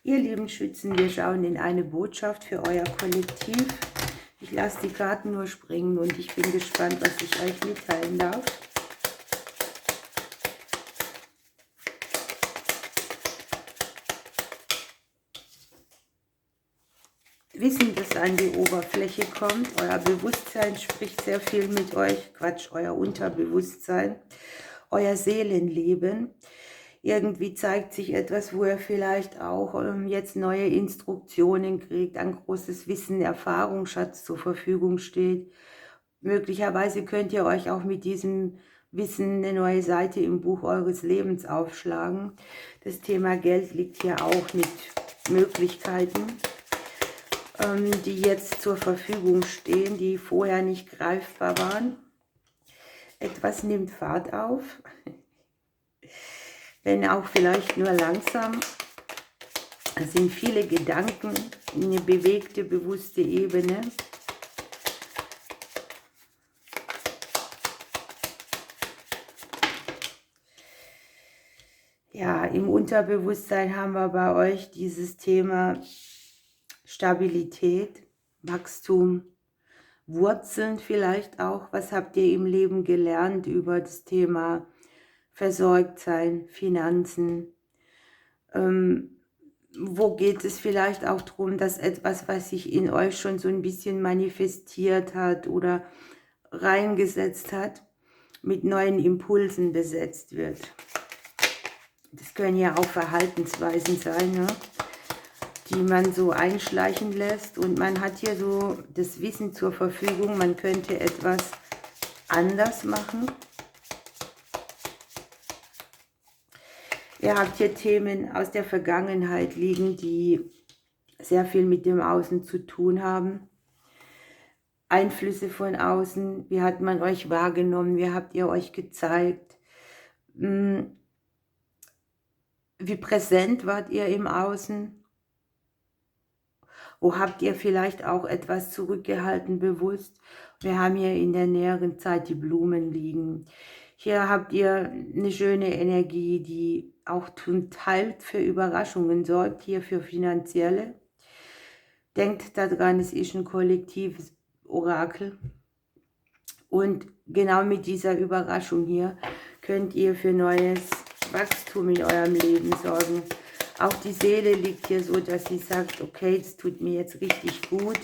Ihr lieben Schützen, wir schauen in eine Botschaft für euer Kollektiv. Ich lasse die Karten nur springen und ich bin gespannt, was ich euch mitteilen darf. Wissen, das an die Oberfläche kommt. Euer Bewusstsein spricht sehr viel mit euch. Quatsch, euer Unterbewusstsein. Euer Seelenleben. Irgendwie zeigt sich etwas, wo ihr vielleicht auch jetzt neue Instruktionen kriegt, ein großes Wissen, Erfahrungsschatz zur Verfügung steht. Möglicherweise könnt ihr euch auch mit diesem Wissen eine neue Seite im Buch eures Lebens aufschlagen. Das Thema Geld liegt hier auch mit Möglichkeiten, die jetzt zur Verfügung stehen, die vorher nicht greifbar waren. Etwas nimmt Fahrt auf, wenn auch vielleicht nur langsam. Es sind viele Gedanken, eine bewegte, bewusste Ebene. Ja, im Unterbewusstsein haben wir bei euch dieses Thema Stabilität, Wachstum, Wurzeln vielleicht auch. Was habt ihr im Leben gelernt über das Thema Versorgtsein, Finanzen? Wo geht es vielleicht auch darum, dass etwas, was sich in euch schon so ein bisschen manifestiert hat oder reingesetzt hat, mit neuen Impulsen besetzt wird? Das können ja auch Verhaltensweisen sein, ne? Die man so einschleichen lässt, und man hat hier so das Wissen zur Verfügung, man könnte etwas anders machen. Ihr habt hier Themen aus der Vergangenheit liegen, die sehr viel mit dem Außen zu tun haben. Einflüsse von außen, wie hat man euch wahrgenommen, wie habt ihr euch gezeigt, wie präsent wart ihr im Außen? Wo habt ihr vielleicht auch etwas zurückgehalten, bewusst? Wir haben hier in der näheren Zeit die Blumen liegen. Hier habt ihr eine schöne Energie, die auch zum Teil für Überraschungen sorgt, hier für finanzielle. Denkt daran, es ist ein kollektives Orakel. Und genau mit dieser Überraschung hier könnt ihr für neues Wachstum in eurem Leben sorgen. Auch die Seele liegt hier so, dass sie sagt, okay, das tut mir jetzt richtig gut.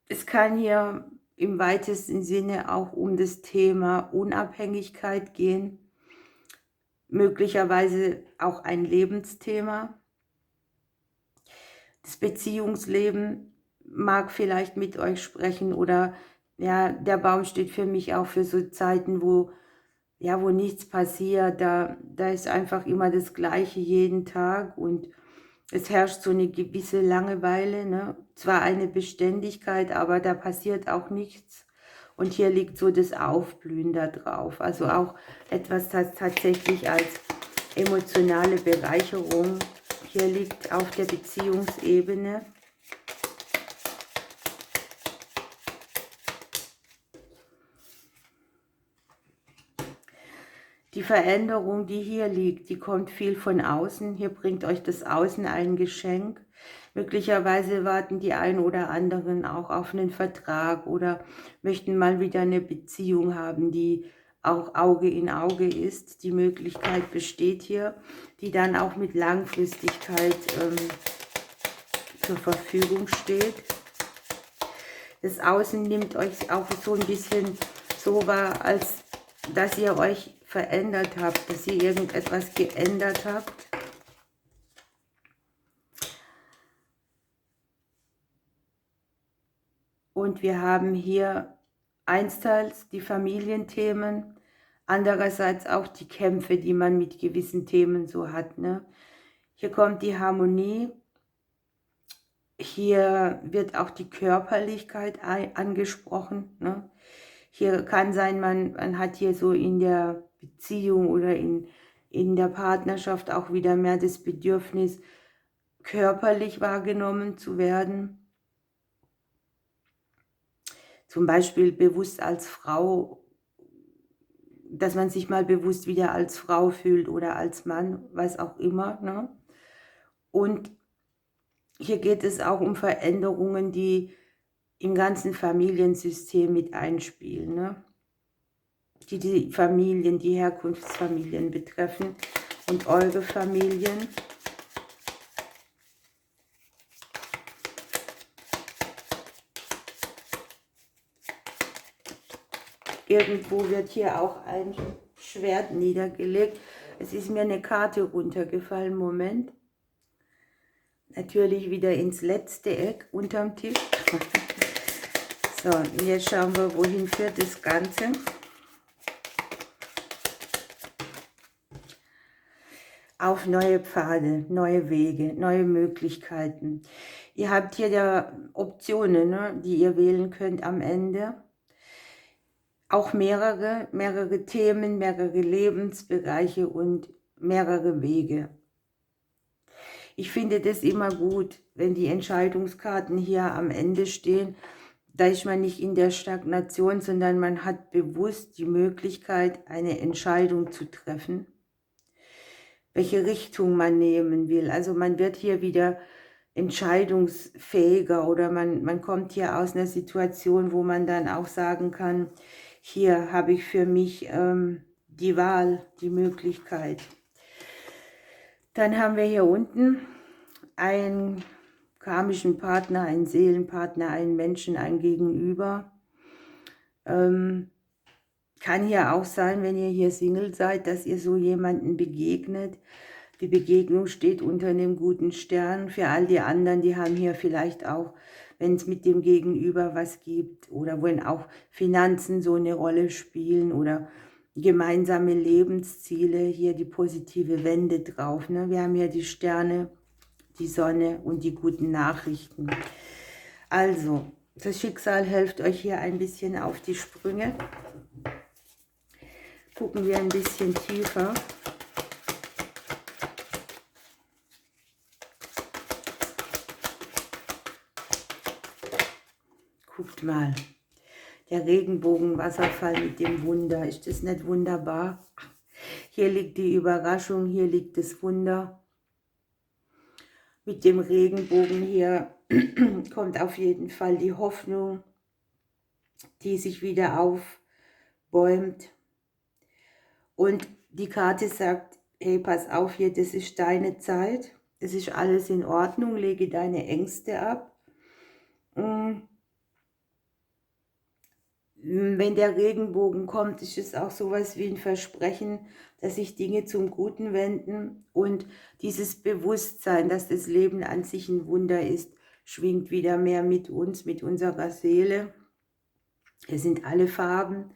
Es kann hier im weitesten Sinne auch um das Thema Unabhängigkeit gehen. Möglicherweise auch ein Lebensthema. Das Beziehungsleben mag vielleicht mit euch sprechen, oder ja, der Baum steht für mich auch für so Zeiten, wo nichts passiert, da ist einfach immer das Gleiche jeden Tag und es herrscht so eine gewisse Langeweile, ne? Zwar eine Beständigkeit, aber da passiert auch nichts. Und hier liegt so das Aufblühen da drauf. Also auch etwas, das tatsächlich als emotionale Bereicherung hier liegt auf der Beziehungsebene. Die Veränderung, die hier liegt, die kommt viel von außen. Hier bringt euch das Außen ein Geschenk. Möglicherweise warten die einen oder anderen auch auf einen Vertrag oder möchten mal wieder eine Beziehung haben, die auch Auge in Auge ist. Die Möglichkeit besteht hier, die dann auch mit Langfristigkeit zur Verfügung steht. Das Außen nimmt euch auch so ein bisschen so wahr, als dass ihr euch verändert habt, dass ihr irgendetwas geändert habt. Und wir haben hier einsteils die Familienthemen, andererseits auch die Kämpfe, die man mit gewissen Themen so hat, ne? Hier kommt die Harmonie, hier wird auch die Körperlichkeit angesprochen, ne? Hier kann sein, man hat hier so in der Beziehung oder in der Partnerschaft auch wieder mehr das Bedürfnis, körperlich wahrgenommen zu werden. Zum Beispiel bewusst als Frau dass man sich mal bewusst wieder als Frau fühlt oder als Mann, was auch immer. Ne? Und hier geht es auch um Veränderungen, die im ganzen Familiensystem mit einspielen, ne? Die Familien, die Herkunftsfamilien betreffen und eure Familien. Irgendwo wird hier auch ein Schwert niedergelegt. Es ist mir eine Karte runtergefallen, Moment. Natürlich wieder ins letzte Eck unterm Tisch. So, und jetzt schauen wir, wohin führt das Ganze. Auf neue Pfade, neue Wege, neue Möglichkeiten. Ihr habt hier ja Optionen, ne, die ihr wählen könnt am Ende. Auch mehrere Themen, mehrere Lebensbereiche und mehrere Wege. Ich finde das immer gut, wenn die Entscheidungskarten hier am Ende stehen. Da ist man nicht in der Stagnation, sondern man hat bewusst die Möglichkeit, eine Entscheidung zu treffen, welche Richtung man nehmen will. Also man wird hier wieder entscheidungsfähiger oder man kommt hier aus einer Situation, wo man dann auch sagen kann, hier habe ich für mich die Wahl, die Möglichkeit. Dann haben wir hier unten einen karmischen Partner, einen Seelenpartner, einen Menschen, ein Gegenüber. Kann hier auch sein, wenn ihr hier Single seid, dass ihr so jemanden begegnet. Die Begegnung steht unter einem guten Stern. Für all die anderen, die haben hier vielleicht auch, wenn es mit dem Gegenüber was gibt oder wenn auch Finanzen so eine Rolle spielen oder gemeinsame Lebensziele, hier die positive Wende drauf. Ne? Wir haben hier die Sterne, die Sonne und die guten Nachrichten. Also, das Schicksal hilft euch hier ein bisschen auf die Sprünge. Gucken wir ein bisschen tiefer. Guckt mal, der Regenbogenwasserfall mit dem Wunder. Ist das nicht wunderbar? Hier liegt die Überraschung, hier liegt das Wunder. Mit dem Regenbogen hier kommt auf jeden Fall die Hoffnung, die sich wieder aufbäumt. Und die Karte sagt, hey, pass auf hier, das ist deine Zeit. Es ist alles in Ordnung, lege deine Ängste ab. Wenn der Regenbogen kommt, ist es auch sowas wie ein Versprechen, dass sich Dinge zum Guten wenden und dieses Bewusstsein, dass das Leben an sich ein Wunder ist, schwingt wieder mehr mit uns, mit unserer Seele. Es sind alle Farben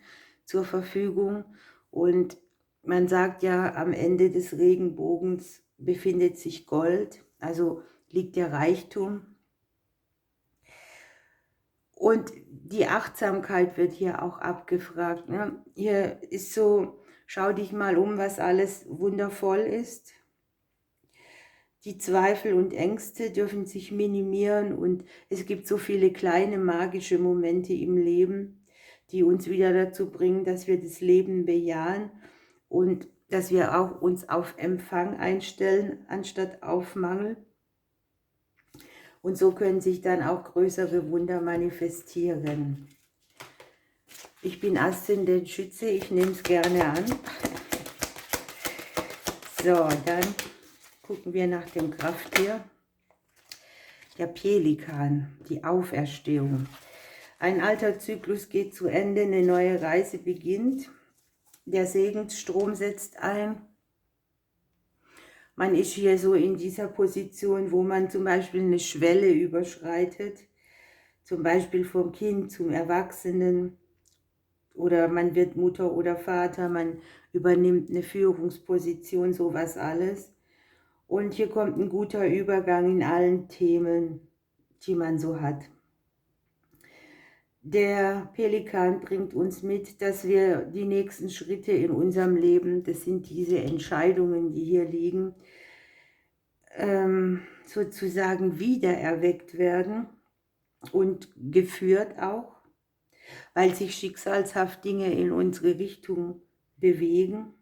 zur Verfügung und man sagt ja, am Ende des Regenbogens befindet sich Gold, also liegt der Reichtum. Und die Achtsamkeit wird hier auch abgefragt. Ne? Hier ist so, schau dich mal um, was alles wundervoll ist. Die Zweifel und Ängste dürfen sich minimieren und es gibt so viele kleine magische Momente im Leben, die uns wieder dazu bringen, dass wir das Leben bejahen und dass wir auch uns auf Empfang einstellen, anstatt auf Mangel. Und so können sich dann auch größere Wunder manifestieren. Ich bin Aszendent Schütze, ich nehme es gerne an. So, dann gucken wir nach dem Krafttier. Der Pelikan, die Auferstehung. Ein alter Zyklus geht zu Ende, eine neue Reise beginnt. Der Segensstrom setzt ein. Man ist hier so in dieser Position, wo man zum Beispiel eine Schwelle überschreitet, zum Beispiel vom Kind zum Erwachsenen, oder man wird Mutter oder Vater, man übernimmt eine Führungsposition, sowas alles. Und hier kommt ein guter Übergang in allen Themen, die man so hat. Der Pelikan bringt uns mit, dass wir die nächsten Schritte in unserem Leben, das sind diese Entscheidungen, die hier liegen, sozusagen wiedererweckt werden und geführt auch, weil sich schicksalshaft Dinge in unsere Richtung bewegen.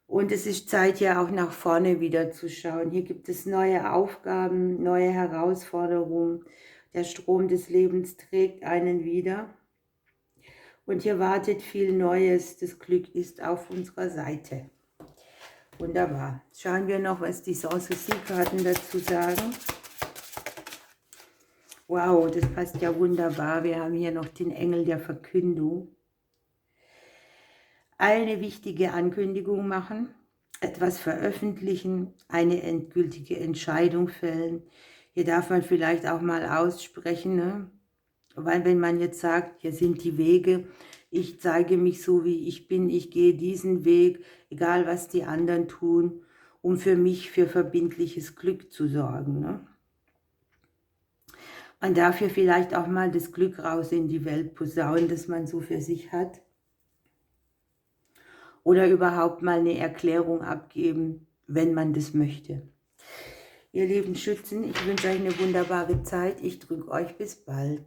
Und es ist Zeit, ja auch nach vorne wieder zu schauen. Hier gibt es neue Aufgaben, neue Herausforderungen. Der Strom des Lebens trägt einen wieder. Und hier wartet viel Neues. Das Glück ist auf unserer Seite. Wunderbar. Schauen wir noch, was die Sanssouci-Karten dazu sagen. Wow, das passt ja wunderbar. Wir haben hier noch den Engel der Verkündung. Eine wichtige Ankündigung machen, etwas veröffentlichen, eine endgültige Entscheidung fällen. Hier darf man vielleicht auch mal aussprechen, ne? Weil wenn man jetzt sagt, hier sind die Wege, ich zeige mich so, wie ich bin, ich gehe diesen Weg, egal was die anderen tun, um für mich für verbindliches Glück zu sorgen, ne? Man darf hier vielleicht auch mal das Glück raus in die Welt posaunen, das man so für sich hat. Oder überhaupt mal eine Erklärung abgeben, wenn man das möchte. Ihr lieben Schützen, ich wünsche euch eine wunderbare Zeit. Ich drücke euch bis bald.